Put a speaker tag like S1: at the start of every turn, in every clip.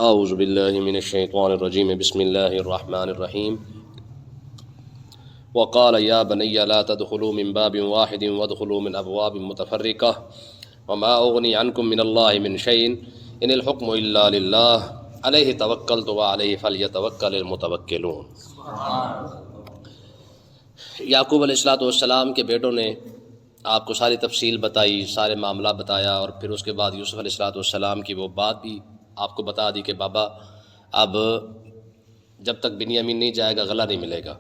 S1: اعوذ باللہ من الشیطان الرجیم بسم اللہ الرحمن الرحیم وقال یا بنی لا تدخلوا من باب واحد وادخلوا من ابواب متفرقہ وما اغنی عنکم من اللہ من شیء ان الحکم الا للہ علیہ توکلت وعلیہ فلیتوکل المتوکلون۔ یعقوب علیہ السلام کے بیٹوں نے آپ کو ساری تفصیل بتائی، سارے معاملہ بتایا، اور پھر اس کے بعد یوسف علیہ السلام کی وہ بات بھی آپ کو بتا دی کہ بابا اب جب تک بنیامین نہیں جائے گا غلہ نہیں ملے گا۔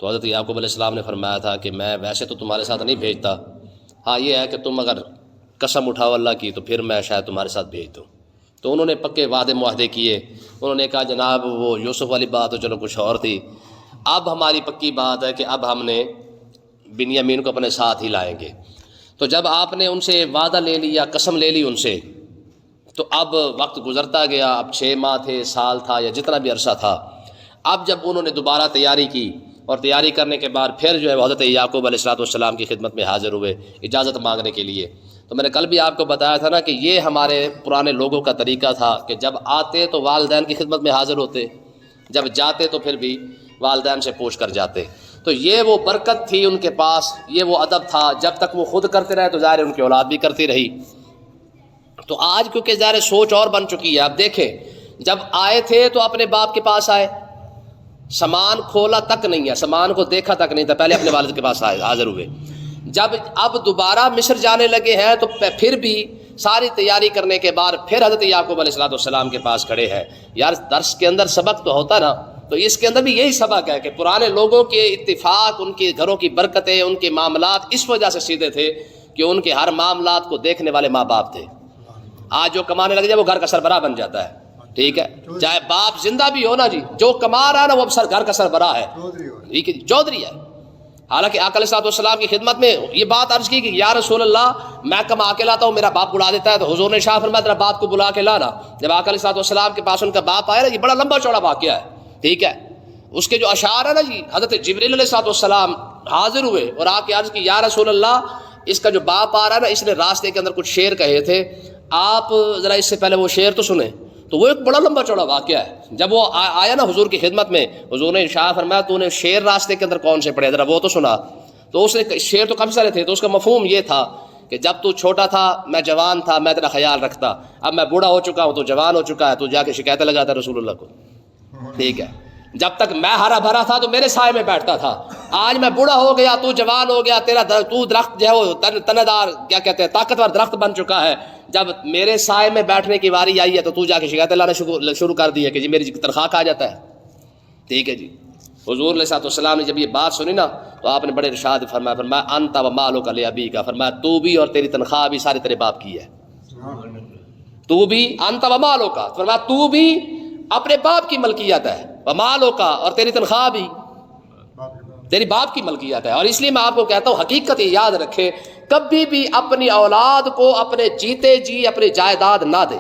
S1: تو حضرت یعقوب علیہ السلام نے فرمایا تھا کہ میں ویسے تو تمہارے ساتھ نہیں بھیجتا، ہاں یہ ہے کہ تم اگر قسم اٹھاؤ اللہ کی تو پھر میں شاید تمہارے ساتھ بھیج دوں۔ تو انہوں نے پکے وعدے معاہدے کیے، انہوں نے کہا جناب وہ یوسف والی بات تو چلو کچھ اور تھی، اب ہماری پکی بات ہے کہ اب ہم نے بنیامین کو اپنے ساتھ ہی لائیں گے۔ تو جب آپ نے ان سے وعدہ لے لیا، قسم لے لی ان سے، تو اب وقت گزرتا گیا، اب 6 ماہ تھے، سال تھا، یا جتنا بھی عرصہ تھا۔ اب جب انہوں نے دوبارہ تیاری کی اور تیاری کرنے کے بعد پھر جو ہے حضرت یعقوب علیہ السلام کی خدمت میں حاضر ہوئے اجازت مانگنے کے لیے، تو میں نے کل بھی آپ کو بتایا تھا نا کہ یہ ہمارے پرانے لوگوں کا طریقہ تھا کہ جب آتے تو والدین کی خدمت میں حاضر ہوتے، جب جاتے تو پھر بھی والدین سے پوچھ کر جاتے۔ تو یہ وہ برکت تھی ان کے پاس، یہ وہ ادب تھا، جب تک وہ خود کرتے رہے تو ظاہر ان کی اولاد بھی کرتی رہی۔ تو آج کیونکہ ظاہر سوچ اور بن چکی ہے، اب دیکھیں جب آئے تھے تو اپنے باپ کے پاس آئے، سامان کھولا تک نہیں ہے، سامان کو دیکھا تک نہیں تھا، پہلے اپنے والد کے پاس آئے، حاضر ہوئے۔ جب اب دوبارہ مصر جانے لگے ہیں تو پھر بھی ساری تیاری کرنے کے بعد پھر حضرت یعقوب علیہ السلام کے پاس کھڑے ہیں۔ یار درس کے اندر سبق تو ہوتا نا، تو اس کے اندر بھی یہی سبق ہے کہ پرانے لوگوں کے اتفاق، ان کے گھروں کی برکتیں، ان کے معاملات اس وجہ سے سیدھے تھے کہ ان کے ہر معاملات کو دیکھنے والے ماں باپ تھے۔ آج جو کمانے لگ جائے وہ گھر کا سربراہ بن جاتا ہے، ٹھیک ہے، چاہے باپ زندہ بھی ہو نا جی، جو کما رہا ہے نا وہ اب گھر کا سربراہ ہے، ٹھیک ہے، چودھری ہے۔ حالانکہ آقا علیہ السلام کی خدمت میں یہ بات عرض کی کہ یا رسول اللہ میں کما کے لاتا ہوں، میرا باپ بلا دیتا ہے، تو حضور نے شاہ فرمایا تیرا باپ کو بلا کے لانا۔ جب آقا علیہ السلام کے پاس ان کا باپ آیا نا، یہ بڑا لمبا چوڑا واقعہ ہے، ٹھیک ہے، اس کے جو اشعار ہے نا جی، حضرت جبریل علیہ السلام حاضر ہوئے اور آ کے عرض کی یا رسول اللہ اس کا جو باپ آ رہا ہے نا، اس نے راستے کے اندر کچھ شعر کہے تھے، آپ ذرا اس سے پہلے وہ شعر تو سنیں۔ تو وہ ایک بڑا لمبا چوڑا واقعہ ہے۔ جب وہ آیا نا حضور کی خدمت میں، حضور نے ارشاد فرمایا تو نے شعر راستے کے اندر کون سے پڑھے، ذرا وہ تو سنا۔ تو اس نے شعر تو کافی سارے تھے، تو اس کا مفہوم یہ تھا کہ جب تو چھوٹا تھا میں جوان تھا، میں تیرا خیال رکھتا، اب میں بوڑھا ہو چکا ہوں تو جوان ہو چکا ہے، تو جا کے شکایتیں لگاتا ہے رسول اللہ کو، ٹھیک ہے، جب تک میں ہرا بھرا تھا تو میرے سائے میں بیٹھتا تھا، آج میں بوڑھا ہو گیا تو جوان ہو گیا، تو درخت جو ہے وہ تندار کیا کہتے ہیں طاقتور درخت بن چکا ہے، جب میرے سائے میں بیٹھنے کی واری آئی ہے تو جا کے شکایتیں لانا شروع کر دی ہے کہ جی میری تنخواہ کھا جاتا ہے، ٹھیک ہے جی۔ حضور علیہ السلام نے جب یہ بات سنی نا تو آپ نے بڑے ارشاد فرمایا انت و مالک لابیک، فرمایا تو بھی اور تیری تنخواہ بھی سارے تیرے باپ کی ہے، تو بھی انت و مالک، فرمایا تو بھی اپنے باپ کی ملکیت ہے، مالک اور تیری تنخواہ بھی تیری باپ کی ملکیت ہے۔ اور اس لیے میں آپ کو کہتا ہوں حقیقت یاد رکھے، کبھی بھی اپنی اولاد کو اپنے جیتے جی اپنی جائیداد نہ دے،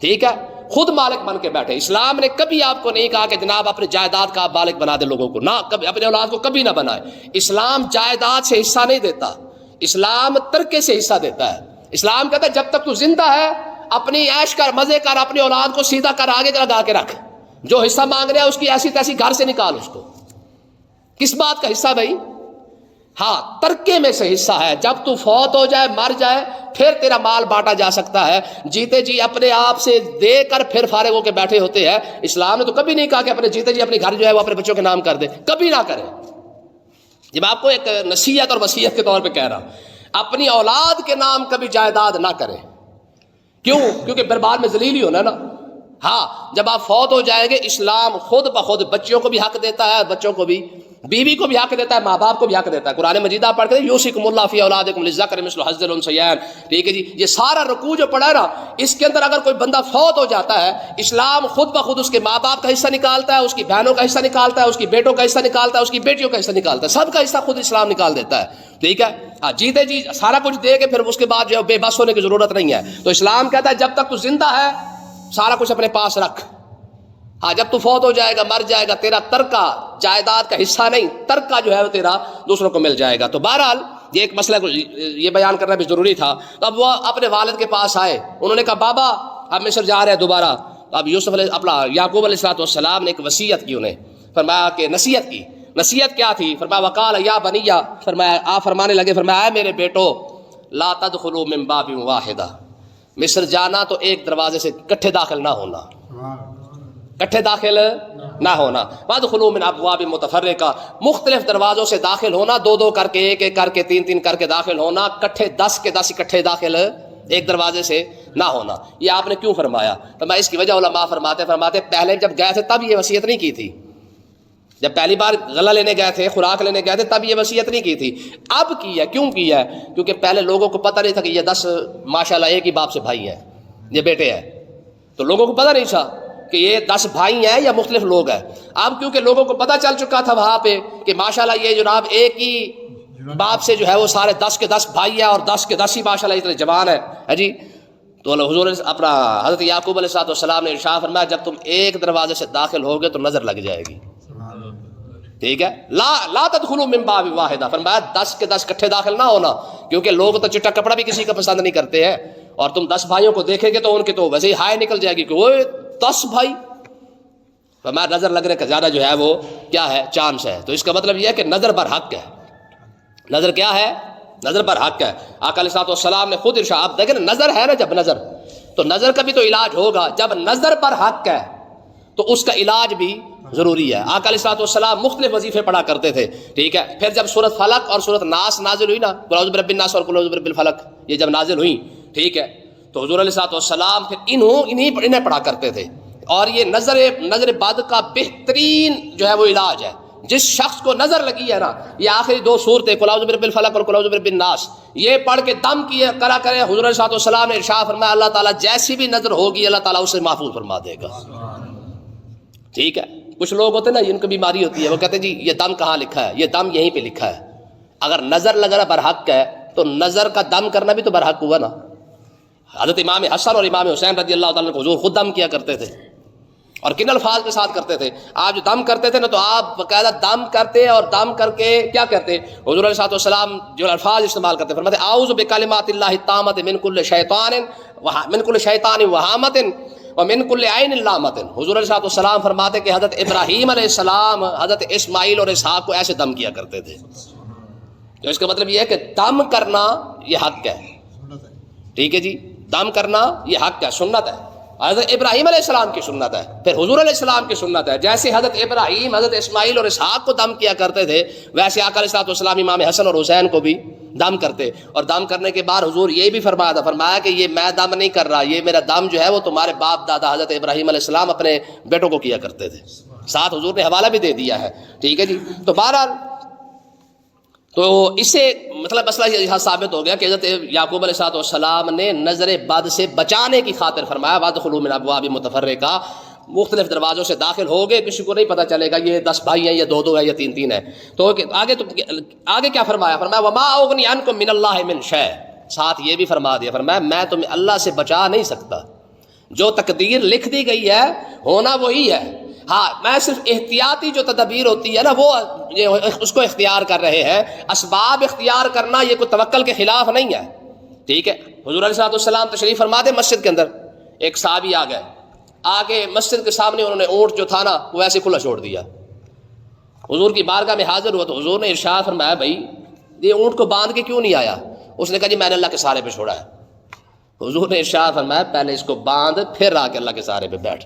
S1: ٹھیک ہے، خود مالک بن کے بیٹھے۔ اسلام نے کبھی آپ کو نہیں کہا کہ جناب اپنی جائیداد کا آپ مالک بنا دے لوگوں کو، نہ، کبھی اپنے اولاد کو کبھی نہ بنائے۔ اسلام جائیداد سے حصہ نہیں دیتا، اسلام ترکے سے حصہ دیتا ہے۔ اسلام کہتا ہے جب تک تو زندہ ہے اپنی عیش کر، مزے کر، اپنی اولاد کو سیدھا کر، آگے لگا کے رکھ، جو حصہ مانگ رہا ہے اس کی ایسی تیسی گھر سے نکال، اس کو کس بات کا حصہ بھائی؟ ہاں ترکے میں سے حصہ ہے، جب تو فوت ہو جائے مر جائے پھر تیرا مال بانٹا جا سکتا ہے، جیتے جی اپنے آپ سے دے کر پھر فارغ ہو کے بیٹھے ہوتے ہیں۔ اسلام نے تو کبھی نہیں کہا کہ اپنے جیتے جی اپنے گھر جو ہے وہ اپنے بچوں کے نام کر دے، کبھی نہ کرے۔ جب آپ کو ایک نصیحت اور وصیت کے طور پہ کہہ رہا ہوں، اپنی اولاد کے نام کبھی جائیداد نہ کرے، کیوں؟ کیونکہ برباد میں ذلیل ہی ہونا نا۔ ہاں جب آپ فوت ہو جائیں گے اسلام خود بخود بچوں کو بھی حق دیتا ہے، بچوں کو بھی، بیوی کو بھی حق دیتا ہے، ماں باپ کو بھی حق دیتا ہے۔ قرآن مجید آپ پڑھتے ہیں یوصیکم اللہ فی اولادکم للذکر مثل حظ الانثیین، ٹھیک ہے جی۔ یہ سارا رکوع جو پڑھا ہے نا، اس کے اندر اگر کوئی بندہ فوت ہو جاتا ہے اسلام خود بخود اس کے ماں باپ کا حصہ نکالتا ہے، اس کی بہنوں کا حصہ نکالتا ہے، اس کی بیٹوں کا حصہ نکالتا ہے، اس کی بیٹیوں کا حصہ نکالتا ہے، سب کا حصہ خود اسلام نکال دیتا ہے، ٹھیک ہے۔ ہاں جیتے جی سارا کچھ دے کے پھر اس کے بعد جو ہے بے بس ہونے کی ضرورت نہیں ہے۔ تو اسلام کہتا ہے جب تک تو زندہ ہے سارا کچھ اپنے پاس رکھ، ہاں جب تو فوت ہو جائے گا مر جائے گا تیرا ترکہ جائیداد کا حصہ نہیں، ترکہ جو ہے وہ تیرا دوسروں کو مل جائے گا۔ تو بہرحال یہ ایک مسئلہ یہ بیان کرنا بھی ضروری تھا۔ تو اب وہ اپنے والد کے پاس آئے، انہوں نے کہا بابا اب مصر جا رہے ہیں دوبارہ. اب یوسف علیہ اپنا یعقوب علیہ السلام نے ایک وصیت کی انہیں, فرمایا کہ نصیحت کی. نصیحت کیا تھی؟ فرمایا وقال یا بنیہ, فرمایا آپ فرمانے لگے, فرمایا اے میرے بیٹو, لا تدخلوا من باب واحدہ, مصر جانا تو ایک دروازے سے کٹھے داخل نہ ہونا, کٹھے داخل نہ ہونا. وادخلوا من ابواب متفرقہ, مختلف دروازوں سے داخل ہونا, دو دو کر کے, ایک ایک کر کے, تین تین کر کے داخل ہونا, کٹھے 10 کے 10 اکٹھے داخل ایک دروازے سے نہ ہونا. یہ آپ نے کیوں فرمایا؟ فرمایا اس کی وجہ علماء فرماتے پہلے جب گئے تھے تب یہ وصیت نہیں کی تھی. جب پہلی بار غلہ لینے گئے تھے, خوراک لینے گئے تھے, تب یہ وصیت نہیں کی تھی. اب کی ہے. کیوں کی ہے؟ کیونکہ پہلے لوگوں کو پتہ نہیں تھا کہ یہ 10 ماشاءاللہ ایک ہی باپ سے بھائی ہیں, یہ بیٹے ہیں, تو لوگوں کو پتہ نہیں تھا کہ یہ 10 بھائی ہیں یا مختلف لوگ ہیں. اب کیونکہ لوگوں کو پتہ چل چکا تھا وہاں پہ کہ ماشاءاللہ یہ جناب ایک ہی باپ سے جو ہے وہ سارے 10 کے 10 بھائی ہیں, اور 10 کے 10 ہی ماشاءاللہ اتنے جوان ہیں جی. تو حضور اپنا حضرت یعقوب علیہ السلام نے ارشاد فرمایا جب تم ایک دروازے سے داخل ہوگے تو نظر لگ جائے گی. ٹھیک ہے, لا تدخلوا من باب واحدہ, فرمایا 10 کے 10 کٹھے داخل نہ ہونا, کیونکہ لوگ تو چٹا کپڑا بھی کسی کا پسند نہیں کرتے ہیں, اور تم 10 بھائیوں کو دیکھیں گے تو ان کی تو ویسے ہی ہائے نکل جائے گی کہ وہ 10 بھائی. فرمایا نظر لگنے کا زیادہ جو ہے وہ کیا ہے, چانس ہے. تو اس کا مطلب یہ ہے کہ نظر بر حق ہے. نظر کیا ہے؟ نظر بر حق ہے. آقا علیہ السلام نے خود ارشاد, آپ دیکھیں نا, نظر ہے نا, جب نظر تو نظر کا بھی تو علاج ہوگا. جب نظر پر حق ہے تو اس کا علاج بھی ضروری ہے. آقا علیہ السلام مختلف وظیفے پڑھا کرتے تھے. ٹھیک ہے, پھر جب سورۃ فلق اور سورۃ ناس نازل ہوئی نا, قل اعوذ برب الناس اور قل اعوذ برب الفلق, یہ جب نازل ہوئی, ٹھیک ہے, تو حضور علیہ السلام پھر انہیں پڑھا کرتے تھے. اور یہ نظر بد کا بہترین جو ہے وہ علاج ہے. جس شخص کو نظر لگی ہے نا, یہ آخری 2 سورتیں قل اعوذ برب الفلق اور قل اعوذ برب الناس, یہ پڑھ کے دم کیے کرا کرے, حضور علیہ السلام نے ارشاد فرمایا اللہ تعالیٰ جیسی بھی نظر ہوگی اللہ تعالیٰ اسے محفوظ فرما دے گا. ٹھیک ہے, کچھ لوگ ہوتے ہیں نا جن کو بیماری ہوتی ہے, وہ کہتے ہیں جی یہ دم کہاں لکھا ہے, یہ دم یہیں پہ لکھا ہے. اگر نظر لگنا برحق ہے تو نظر کا دم کرنا بھی تو برحق ہوا نا. حضرت امام حسن اور امام حسین رضی اللہ تعالیٰ عنہ حضور خود دم کیا کرتے تھے, اور کن الفاظ کے ساتھ کرتے تھے. آپ جو دم کرتے تھے نا, تو آپ باقاعدہ دم کرتے, اور دم کر کے کیا کرتے, حضور علیہ السلام جو الفاظ استعمال کرتے, فرماتے اعوذ بکلمات اللہ التامۃ من کل شیطان وہامۃ ومن کل عین لامۃ. حضور علیہ السلام فرماتے کہ حضرت ابراہیم علیہ السلام حضرت اسماعیل اور اسحاق کو ایسے دم کیا کرتے تھے. تو اس کا مطلب یہ ہے کہ دم کرنا یہ حق ہے. ٹھیک ہے جی, دم کرنا یہ حق ہے, سنت ہے. حضرت ابراہیم علیہ السلام کی سنت ہے, پھر حضور علیہ السلام کی سنت ہے. جیسے حضرت ابراہیم حضرت اسماعیل اور اسحاق کو دم کیا کرتے تھے, ویسے آقا علیہ السلام امام حسن اور حسین کو بھی دم کرتے. اور دم کرنے کے بعد حضور یہ بھی فرمایا تھا, فرمایا کہ یہ میں دم نہیں کر رہا, یہ میرا دم جو ہے وہ تمہارے باپ دادا حضرت ابراہیم علیہ السلام اپنے بیٹوں کو کیا کرتے تھے. ساتھ حضور نے حوالہ بھی دے دیا ہے. ٹھیک ہے جی, تو بہرحال تو اس سے مطلب مسئلہ یہ ثابت ہو گیا کہ حضرت یعقوب علیہ السلام نے نظر بد سے بچانے کی خاطر فرمایا وادخلوا من ابواب متفرقہ, مختلف دروازوں سے داخل ہو گئے, کسی کو نہیں پتہ چلے گا یہ 10 بھائی ہیں یا 2 ہیں یا 3 ہیں. تو آگے کیا فرمایا, فرمایا وما اغنی عنکم من اللہ من شیء, ساتھ یہ بھی فرما دیا, فرمایا میں تمہیں اللہ سے بچا نہیں سکتا, جو تقدیر لکھ دی گئی ہے ہونا وہی ہے. ہاں, میں صرف احتیاطی جو تدابیر ہوتی ہے نا وہ اس کو اختیار کر رہے ہیں. اسباب اختیار کرنا یہ کوئی توکل کے خلاف نہیں ہے. ٹھیک ہے, حضور علیہ السلام تشریف فرما دے مسجد کے اندر, ایک صحابی آ گئے, آگے مسجد کے سامنے انہوں نے اونٹ جو تھا نا وہ ایسے کھلا چھوڑ دیا. حضور کی بارگاہ میں حاضر ہوا تو حضور نے ارشاد فرمایا بھائی یہ اونٹ کو باندھ کے کیوں نہیں آیا؟ اس نے کہا جی میں نے اللہ کے سہارے پہ چھوڑا ہے. حضور نے ارشاد فرمایا پہلے اس کو باندھ, پھر آ کے اللہ کے سہارے پہ بیٹھ.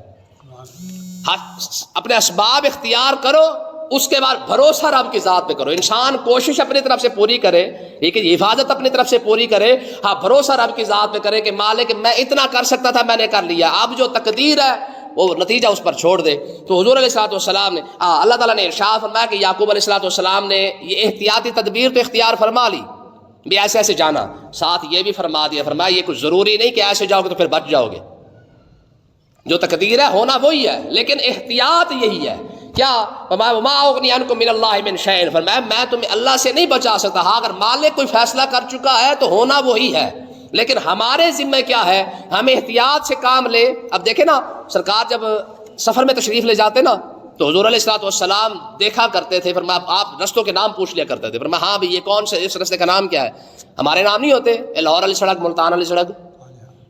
S1: اپنے اسباب اختیار کرو, اس کے بعد بھروسہ رب کی ذات پہ کرو. انسان کوشش اپنی طرف سے پوری کرے, ٹھیک ہے, حفاظت اپنی طرف سے پوری کرے, ہاں بھروسہ رب کی ذات پہ کرے کہ مالک میں اتنا کر سکتا تھا میں نے کر لیا, اب جو تقدیر ہے وہ نتیجہ اس پر چھوڑ دے. تو حضور علیہ السلام نے اللہ تعالیٰ نے ارشاد فرمایا کہ یعقوب علیہ السلام نے یہ احتیاطی تدبیر تو اختیار فرما لی, بھی ایسے ایسے جانا, ساتھ یہ بھی فرما دیا, فرمایا یہ کچھ ضروری نہیں کہ ایسے جاؤ گے تو پھر بچ جاؤ گے, جو تقدیر ہے ہونا وہی ہے, لیکن احتیاط یہی ہے. کیا وما اغنی عنکم من اللہ من شیء, فرمایا میں تمہیں اللہ سے نہیں بچا سکتا. ہاں اگر مالک کوئی فیصلہ کر چکا ہے تو ہونا وہی ہے, لیکن ہمارے ذمہ کیا ہے, ہم احتیاط سے کام لے. اب دیکھیں نا سرکار جب سفر میں تشریف لے جاتے نا تو حضور علیہ السلام دیکھا کرتے تھے, فرمایا آپ رستوں کے نام پوچھ لیا کرتے تھے, فرمایا ہاں بھی یہ کون سے اس رستے کا نام کیا ہے, ہمارے نام نہیں ہوتے, لاہور علی سڑک, ملتان علی سڑک,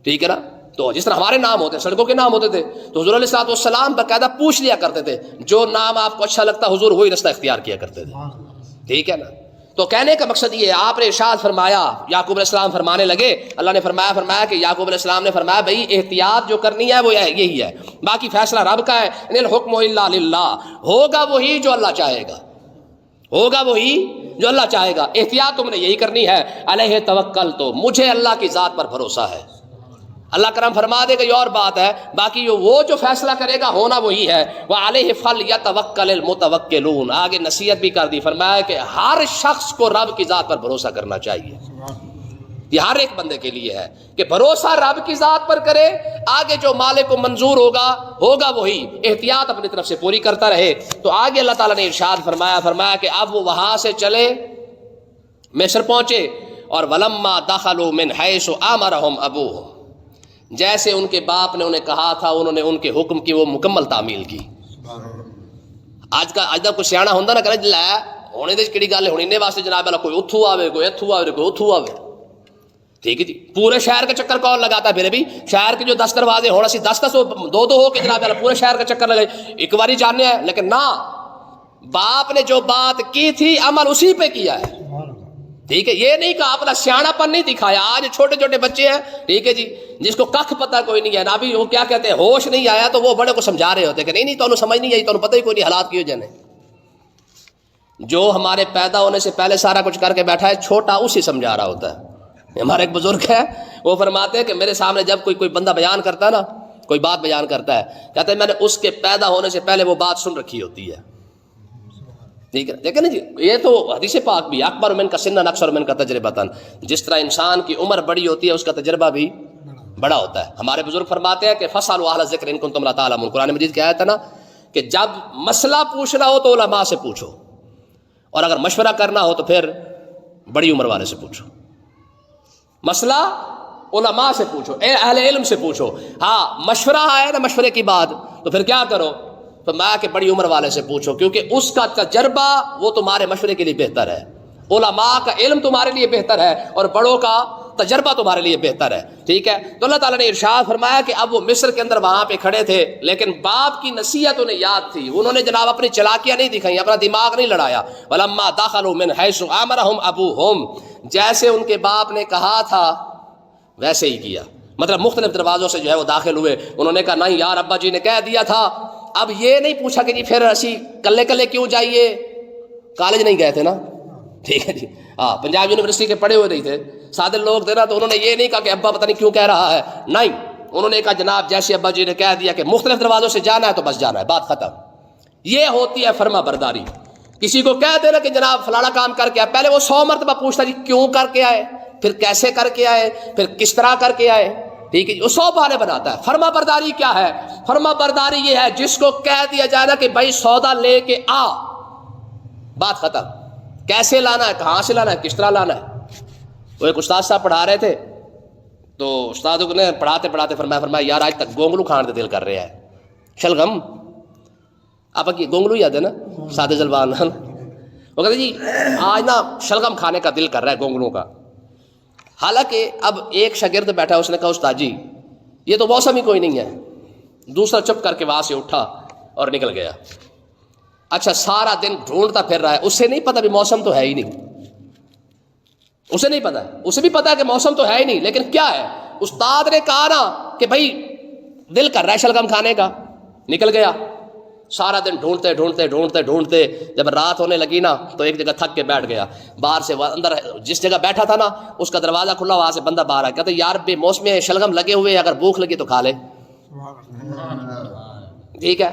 S1: ٹھیک ہے نا, تو جس طرح ہمارے نام ہوتے ہیں، سڑکوں کے نام ہوتے تھے، تو حضور علیہ الصلوۃ والسلام باقاعدہ پوچھ لیا کرتے تھے، جو نام آپ کو اچھا لگتا حضور وہی رستہ اختیار کیا کرتے تھے. ٹھیک ہے نا. تو کہنے کا مقصد یہ ہے، آپ نے ارشاد فرمایا، یعقوب علیہ السلام فرمانے لگے، اللہ نے فرمایا کہ یعقوب علیہ السلام نے فرمایا بھائی احتیاط جو کرنی ہے وہ یہی ہے، باقی فیصلہ رب کا ہے، ان الحکم الا للہ، ہوگا وہی جو اللہ چاہے گا، ہوگا وہی جو اللہ چاہے گا. احتیاط تم نے یہی کرنی ہے، علیہ توکل، تو مجھے اللہ کی ذات پر بھروسہ ہے. اللہ کرم فرما دے گا یہ اور بات ہے، باقی وہ جو فیصلہ کرے گا ہونا وہی ہے. وعلیہ فلیتوکل المتوکلون، آگے نصیحت بھی کر دی، فرمایا کہ ہر شخص کو رب کی ذات پر بھروسہ کرنا چاہیے. یہ ہر ایک بندے کے لیے ہے کہ بھروسہ رب کی ذات پر کرے، آگے جو مالک کو منظور ہوگا وہی، احتیاط اپنی طرف سے پوری کرتا رہے. تو آگے اللہ تعالیٰ نے ارشاد فرمایا کہ اب وہ وہاں سے چلے، مصر پہنچے، اور ولما دخلوا من حیث امرهم ابوہم، جیسے ان کے باپ نے انہیں کہا تھا انہوں نے ان کے حکم کی وہ مکمل تعمیل کی. اج دا کوئی سیاح ہوندا نا کہ لے ہونے دی کیڑی گل ہونی نے واسطے جناب اللہ کوئی اتھو آوے، کوئی اتھو آوے، کوئی اتھو آوے. ٹھیک ہے جی، پورے شہر کا چکر کون لگاتا ہے؟ پھر بھی شہر کے جو 10 دروازے ہونا سی 10 دو ہو کے جناب اللہ پورے شہر کا چکر لگائے ایک باری جاننے ہیں. لیکن نہ، باپ نے جو بات کی تھی عمل اسی پہ کیا ہے. ٹھیک ہے، یہ نہیں کہا اپنا سیاڑا پن نہیں دکھایا. آج چھوٹے چھوٹے بچے ہیں، ٹھیک ہے جی، جس کو کخ پتہ کوئی نہیں ہے نا، ابھی وہ کیا کہتے ہیں ہوش نہیں آیا، تو وہ بڑے کو سمجھا رہے ہوتے کہ نہیں تو سمجھ نہیں آئی، تو پتہ ہی کوئی نہیں حالات کی وجہ نے. جو ہمارے پیدا ہونے سے پہلے سارا کچھ کر کے بیٹھا ہے، چھوٹا اسی سمجھا رہا ہوتا ہے. ہمارے ایک بزرگ ہے، وہ فرماتے ہیں کہ میرے سامنے جب کوئی بندہ بیان کرتا ہے نا، کوئی بات بیان کرتا ہے، کہتے ہیں میں نے اس کے پیدا ہونے سے پہلے وہ بات سن رکھی ہوتی ہے. ٹھیک ہے، دیکھیں نا جی، یہ تو حدیث پاک بھی، اکبر من کا سنن اکثر من کا تجربتاً، جس طرح انسان کی عمر بڑی ہوتی ہے اس کا تجربہ بھی بڑا ہوتا ہے. ہمارے بزرگ فرماتے ہیں کہ فاسألوا اہل الذکر ان کنتم لا تعلمون، قرآن مجید کی آیت ہے نا کہ جب مسئلہ پوچھنا ہو تو علماء سے پوچھو، اور اگر مشورہ کرنا ہو تو پھر بڑی عمر والے سے پوچھو. مسئلہ علماء سے پوچھو، اہل علم سے پوچھو. ہاں مشورہ ہے نا، مشورے کی بات، تو پھر کیا کرو؟ تو میں کہ بڑی عمر والے سے پوچھو، کیونکہ اس کا تجربہ وہ تمہارے مشورے کے لیے بہتر ہے. علماء کا علم تمہارے لیے بہتر ہے اور بڑوں کا تجربہ تمہارے لیے بہتر ہے. ٹھیک ہے، تو اللہ تعالیٰ نے ارشاد فرمایا کہ اب وہ مصر کے اندر وہاں پہ کھڑے تھے، لیکن باپ کی نصیحت انہیں یاد تھی. انہوں نے جناب اپنی چلاکیاں نہیں دکھائیں، اپنا دماغ نہیں لڑایا. ولما دخلوا من حیث امرهم ابوہم، جیسے ان کے باپ نے کہا تھا ویسے ہی کیا. مطلب مختلف دروازوں سے جو ہے وہ داخل ہوئے. انہوں نے کہا نہیں یار ابا جی نے کہہ دیا تھا. اب یہ نہیں پوچھا کہ جی پھر اسی کلے کلے کیوں جائیے، کالج نہیں گئے تھے نا. ٹھیک ہے جی، ہاں پنجاب یونیورسٹی کے پڑھے ہوئے نہیں تھے، سادے لوگ تھے نا، تو انہوں نے یہ نہیں کہا کہ ابا پتہ نہیں کیوں کہہ رہا ہے. نہیں، انہوں نے کہا جناب جیسے ابا جی نے کہہ دیا کہ مختلف دروازوں سے جانا ہے تو بس جانا ہے، بات ختم. یہ ہوتی ہے فرما برداری. کسی کو کہہ دے نا کہ جناب فلانا کام کر کے آئے، پہلے وہ 100 مرتبہ پوچھتا جی کیوں کر کے آئے، پھر کیسے کر کے آئے، پھر کس طرح کر کے آئے. ٹھیک ہے جی، وہ 100 بہانے بناتا ہے. فرما برداری کیا ہے؟ فرما برداری یہ ہے جس کو کہہ دیا جائے نا کہ بھائی سودا لے کے آ، بات ختم. کیسے لانا ہے، کہاں سے لانا ہے، کس طرح لانا ہے. وہ ایک استاد صاحب پڑھا رہے تھے، تو استاد نے پڑھاتے پڑھاتے فرمایا یار آج تک گونگلو کھانے کا دل کر رہا ہے. شلغم آپ کی گونگلو یاد ہے نا، سادے زبان. وہ کہتے جی آج نا شلغم کھانے کا دل کر رہا ہے، گونگلوں کا. حالانکہ اب ایک شاگرد بیٹھا، اس نے کہا استاد جی یہ تو موسم ہی کوئی نہیں ہے. دوسرا چپ کر کے وہاں سے اٹھا اور نکل گیا. اچھا سارا دن ڈھونڈتا پھر رہا ہے، اسے نہیں پتا بھی موسم تو ہے ہی نہیں. اسے نہیں پتا، اسے بھی پتا ہے کہ موسم تو ہے ہی نہیں، لیکن کیا ہے، استاد نے کہا نا کہ بھائی دل کر رہا ہے شلغم کھانے کا، نکل گیا. سارا دن ڈھونڈتے ڈھونڈتے ڈھونڈتے ڈھونڈتے جب رات ہونے لگی نا تو ایک جگہ تھک کے بیٹھ گیا. باہر سے اندر جس جگہ بیٹھا تھا نا اس کا دروازہ کھلا، وہاں سے بندہ باہر آیا. کہتے یار بے موسم شلغم لگے ہوئے، اگر بھوک لگی تو کھا لے. ٹھیک ہے،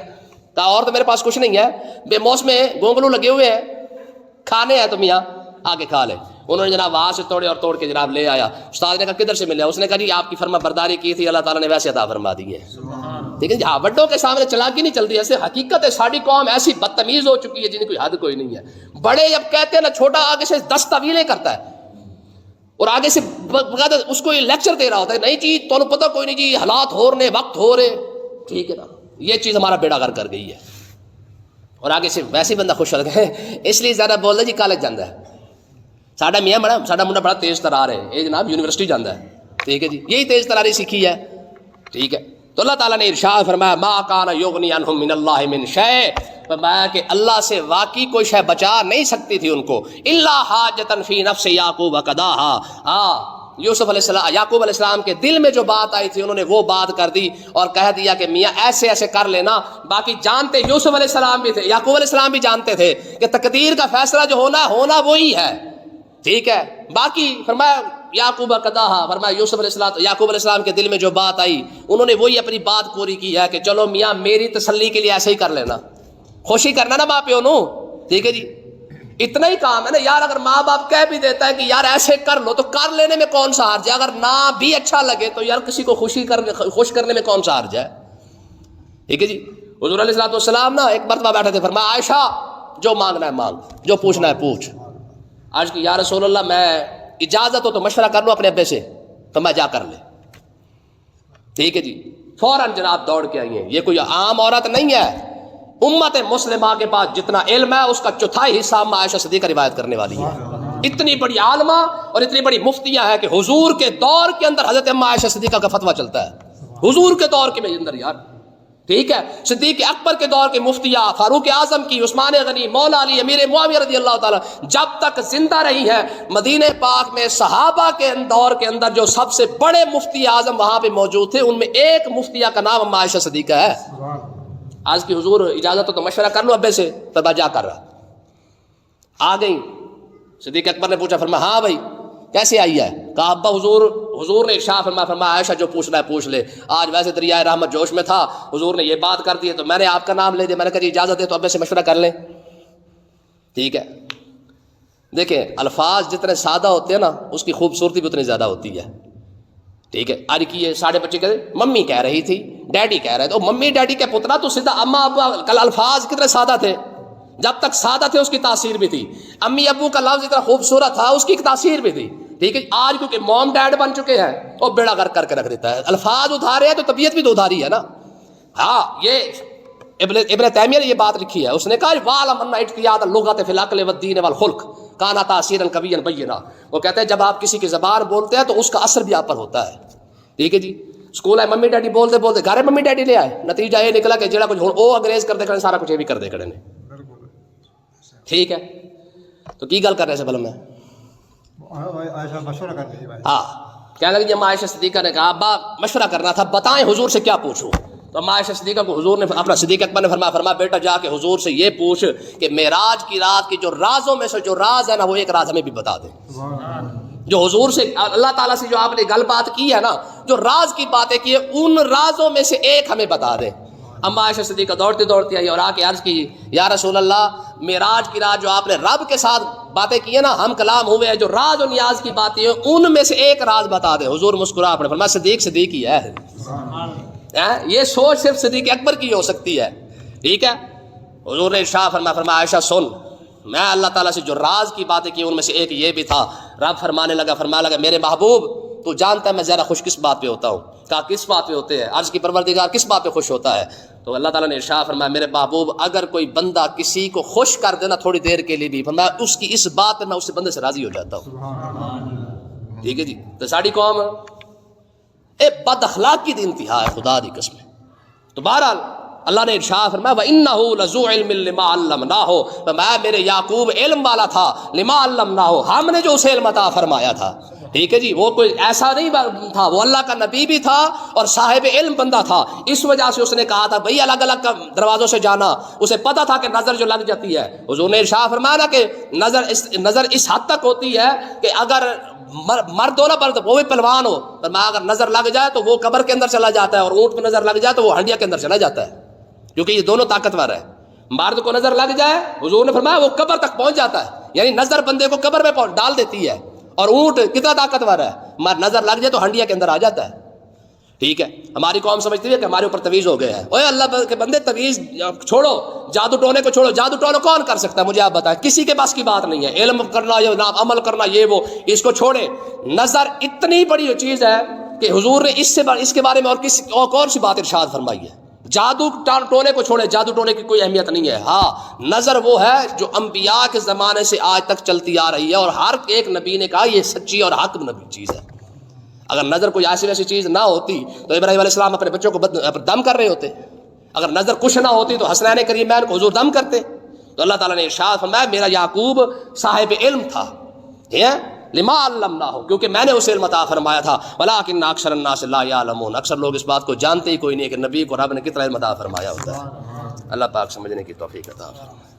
S1: کہا اور تو میرے پاس کچھ نہیں ہے، بے موسم گونگلو لگے ہوئے ہیں، کھانے ہیں تو میاں آگے کھا لے. انہوں نے جناب وہاں سے توڑے اور توڑ کے جناب لے آیا. استاد نے کہا کدھر سے ملے؟ اس نے کہا جی آپ کی فرما برداری کی تھی، اللہ تعالیٰ نے ویسے عطا فرما دی ہے. ٹھیک ہے جی، ہاں بڑوں کے سامنے چلاکی نہیں چلتی. ایسے حقیقت ہے ساری قوم ایسی بدتمیز ہو چکی ہے جن کی کوئی حد کوئی نہیں ہے. بڑے جب کہتے ہیں نا، چھوٹا آگے سے 10 طویلیں کرتا ہے اور آگے سے اس کو یہ لیکچر دے رہا ہوتا ہے، نہیں جی تو پتہ کوئی نہیں جی، حالات ہو رہے، وقت ہو رہے. ٹھیک ہے نا، یہ چیز ہمارا بیڑا غرق کر گئی ہے. اور آگے سے ویسے بندہ خوش ہو گیا، اس لیے زیادہ بول رہا جی کالج جانا ہے. ساڈا میاں بڑا، ساڈا منڈا بڑا تیز ترار ہے، یہ جناب یونیورسٹی جانا ہے. ٹھیک ہے جی، یہی تیز تراری سیکھی ہے. ٹھیک ہے. تو اللہ تعالیٰ نے ارشاد فرمایا ما کان یغنی عنہم من اللہ من شیء، فرمایا کہ اللہ سے واقعی کوئی شے بچا نہیں سکتی تھی ان کو، الا حاجۃ فی نفس یعقوب قضاها. یوسف علیہ السلام، یعقوب علیہ السلام کے دل میں جو بات آئی تھی انہوں نے وہ بات کر دی اور کہہ دیا کہ میاں ایسے ایسے کر لینا. باقی جانتے یوسف علیہ السلام بھی تھے، یعقوب علیہ السلام بھی جانتے تھے کہ تقدیر کا فیصلہ جو ہونا وہی ہے. ٹھیک ہے. باقی فرمایا یعقوب قضاها، فرمایا یوسف علیہ السلام، یعقوب علیہ السلام کے دل میں جو بات آئی انہوں نے وہی اپنی بات پوری کی ہے کہ چلو میاں میری تسلی کے لیے ایسے ہی کر لینا، خوشی کرنا نا باپ پیو. ٹھیک ہے جی، اتنا ہی کام ہے نا یار. اگر ماں باپ کہہ بھی دیتا ہے کہ یار ایسے کر لو تو کر لینے میں کون سا حرج ہے. اگر نہ بھی اچھا لگے تو یار کسی کو خوش کرنے میں کون سا حرج ہے. ٹھیک ہے جی. حضور علیہ الصلوۃ والسلام نا ایک مرتبہ بیٹھے تھے، فرمایا عائشہ جو مانگنا ہے مانگ، جو پوچھنا ہے پوچھ. آج کی یا رسول اللہ میں اجازت ہو تو مشورہ کر لوں اپنے ابے سے، تو میں جا کر لے. ٹھیک ہے جی. فوراً جناب دوڑ کے آئی ہیں. یہ کوئی عام عورت نہیں ہے، امت مسلمہ کے پاس جتنا علم ہے اس کا چوتھائی حصہ اما عائشہ صدیقہ روایت کرنے والی ہے. اتنی بڑی عالمہ اور اتنی بڑی مفتیاں ہیں کہ حضور کے دور کے اندر حضرت اما عائشہ صدیقہ کا فتویٰ چلتا ہے حضور کے دور کے اندر یار. ٹھیک ہے. صدیق اکبر کے دور کے مفتیاں، فاروق اعظم کی، عثمان غنی، مولا علی، امیر معاویہ رضی اللہ تعالیٰ جب تک زندہ رہی ہیں مدینہ پاک میں صحابہ کے دور کے اندر جو سب سے بڑے مفتی اعظم وہاں پہ موجود تھے ان میں ایک مفتیہ کا نام اما عائشہ صدیقہ ہے. آج کی حضور اجازت ہو تو مشورہ کر لو ابے سے، تو میں جا کر رہا. آ گئی. صدیق اکبر نے پوچھا، فرمایا ہاں بھائی کیسے آئی ہے؟ کہا ابا حضور نے ارشاد فرمایا عائشہ جو پوچھنا ہے پوچھ لے. آج ویسے دریائے رحمت جوش میں تھا، حضور نے یہ بات کر دی ہے تو میں نے آپ کا نام لے دیا. میں نے کہا جی اجازت ہے تو ابے سے مشورہ کر لیں. ٹھیک ہے. دیکھیں الفاظ جتنے سادہ ہوتے ہیں نا اس کی خوبصورتی بھی اتنی زیادہ ہوتی ہے. ٹھیک ہے. آج کی یہ ساڑھے بچے کہتے ممی کہہ رہی تھی، ڈیڈی کہہ رہے تھے. ممی ڈیڈی کے پترا تو سیدھا اما ابا. کل الفاظ کتنے سادہ تھے، جب تک سادہ تھے اس کی تاثیر بھی تھی. امی ابو کا لفظ اتنا خوبصورت تھا اس کی تاثیر بھی تھی. ٹھیک ہے. آج کیونکہ موم ڈیڈ بن چکے ہیں وہ بیڑا غرق کر کے رکھ دیتا ہے. الفاظ ادھارے ہیں تو طبیعت بھی تو ادھاری ہے نا. ہاں یہ ابن تیمیہ نے یہ بات لکھی ہے. اس نے کہا وَعْلَمْ أَنَّ اجتیاد اللغۃ فی العقل والدین والخلق کان تاثیرا قویا بینا. وہ کہتے ہیں جب آپ کسی کی زبان بولتے ہیں تو اس کا اثر بھی آپ پر ہوتا ہے. ٹھیک ہے جی. اسکول ہے ممی ڈیڈی بولتے بولتے گھر ممی ڈیڈی لے آئے، نتیجہ یہ نکلا کہ جڑا کچھ وہ انگریز کر دے کرے سارا کچھ یہ بھی کر دے کرے. ٹھیک ہے. تو کی گل کر رہے سے بھلا میں ہاں کہنے لگی جب عائشہ صدیقہ نے کہا ابا مشورہ کرنا تھا، بتائیں حضور سے کیا پوچھوں. تو عائشہ صدیقہ کو حضور نے اپنا صدیق اکبر نے فرمایا بیٹا جا کے حضور سے یہ پوچھ کہ معراج کی رات کی جو رازوں میں سے جو راز ہے نا وہ ایک راز ہمیں بھی بتا دے. جو حضور سے اللہ تعالیٰ سے جو آپ نے گل بات کی ہے نا، جو راز کی باتیں کی ہے ان رازوں میں سے ایک ہمیں بتا دے. اما عائشہ صدیقہ دوڑتی دوڑتی آئی اور آ کے عرض کی یا رسول اللہ معراج کی رات جو آپ نے رب کے ساتھ باتیں کی ہیں نا، ہم کلام ہوئے ہیں، جو راز و نیاز کی باتیں ہیں ان میں سے ایک راز بتا دے. حضور مسکرا پڑے فرمایا صدیق ہی ہے. یہ سوچ صرف صدیق اکبر کی ہو سکتی ہے. ٹھیک ہے. حضور نے ارشاد فرمایا عائشہ سن، میں اللہ تعالیٰ سے جو راز کی باتیں کی ان میں سے ایک یہ بھی تھا. رب فرمانے لگا میرے محبوب تو جانتا ہے میں زیادہ خوش کس بات پہ ہوتا ہوں. کہا کس بات پہ ہوتے ہیں؟ عرض کی پروردگار کس بات پہ خوش ہوتا ہے؟ تو اللہ تعالیٰ نے ارشاد فرمایا میرے محبوب اگر کوئی بندہ کسی کو خوش کر دینا تھوڑی دیر کے لیے بھی، فرمایا اس کی اس بات پہ میں اس بندے سے راضی ہو جاتا ہوں. ٹھیک ہے جی. تو ساری قوم بد اخلاقی کی انتہا ہے خدا دی قسم. تو بہرحال اللہ نے ارشاد فرمایا وَإِنَّهُ لَذُو عِلْمٍ لِمَا عَلَّمْنَاهُ، فرمایا میرے یعقوب علم والا تھا، لما علمناہ ہم نے جو اسے علم عطا فرمایا تھا. ٹھیک ہے جی. وہ کوئی ایسا نہیں تھا، وہ اللہ کا نبی بھی تھا اور صاحب علم بندہ تھا. اس وجہ سے اس نے کہا تھا بھئی الگ الگ دروازوں سے جانا. اسے پتا تھا کہ نظر جو لگ جاتی ہے، حضور نے ارشاد فرمایا نا کہ نظر اس حد تک ہوتی ہے کہ اگر مرد ہو نا مرد وہ بھی پہلوان ہو، فرمایا اگر نظر لگ جائے تو وہ قبر کے اندر چلا جاتا ہے، اور اونٹ پہ نظر لگ جائے تو وہ ہنڈیا کے اندر چلا جاتا ہے، کیونکہ یہ دونوں طاقتور ہے. مرد کو نظر لگ جائے حضور نے فرمایا وہ قبر تک پہنچ جاتا ہے، یعنی نظر بندے کو قبر میں ڈال دیتی ہے. اور اونٹ کتنا طاقتور ہے، نظر لگ جائے تو ہنڈیا کے اندر آ جاتا ہے. ٹھیک ہے. ہماری قوم سمجھتی ہے کہ ہمارے اوپر تویز ہو گیا ہے. اوے اللہ کے بندے تویز چھوڑو، جادو ٹونے کو چھوڑو. جادو ٹونا کون کر سکتا ہے مجھے آپ بتائیں؟ کسی کے پاس کی بات نہیں ہے. علم کرنا یا عمل کرنا یہ وہ اس کو چھوڑے. نظر اتنی بڑی چیز ہے کہ حضور نے اس کے بارے میں اور کون سی بات ارشاد فرمائی ہے. جادو ٹونے کو چھوڑے، جادو ٹونے کی کوئی اہمیت نہیں ہے. ہاں نظر وہ ہے جو انبیاء کے زمانے سے آج تک چلتی آ رہی ہے، اور ہر ایک نبی نے کہا یہ سچی اور حق نبی چیز ہے. اگر نظر کوئی ایسی ویسی چیز نہ ہوتی تو ابراہیم علیہ السلام اپنے بچوں کو دم کر رہے ہوتے. اگر نظر کچھ نہ ہوتی تو حسنین کریمین کو حضور دم کرتے. تو اللہ تعالیٰ نے ارشاد فرمایا میرا یعقوب صاحب علم تھا، لما علمناہ، کیونکہ میں نے اسے علم عطا فرمایا تھا، ولکن اکثر الناس لا یعلمون، اکثر لوگ اس بات کو جانتے ہی کوئی نہیں کہ نبی کو رب نے کتنا علم عطا فرمایا ہوتا ہے. اللہ پاک سمجھنے کی توفیق عطا فرمائے.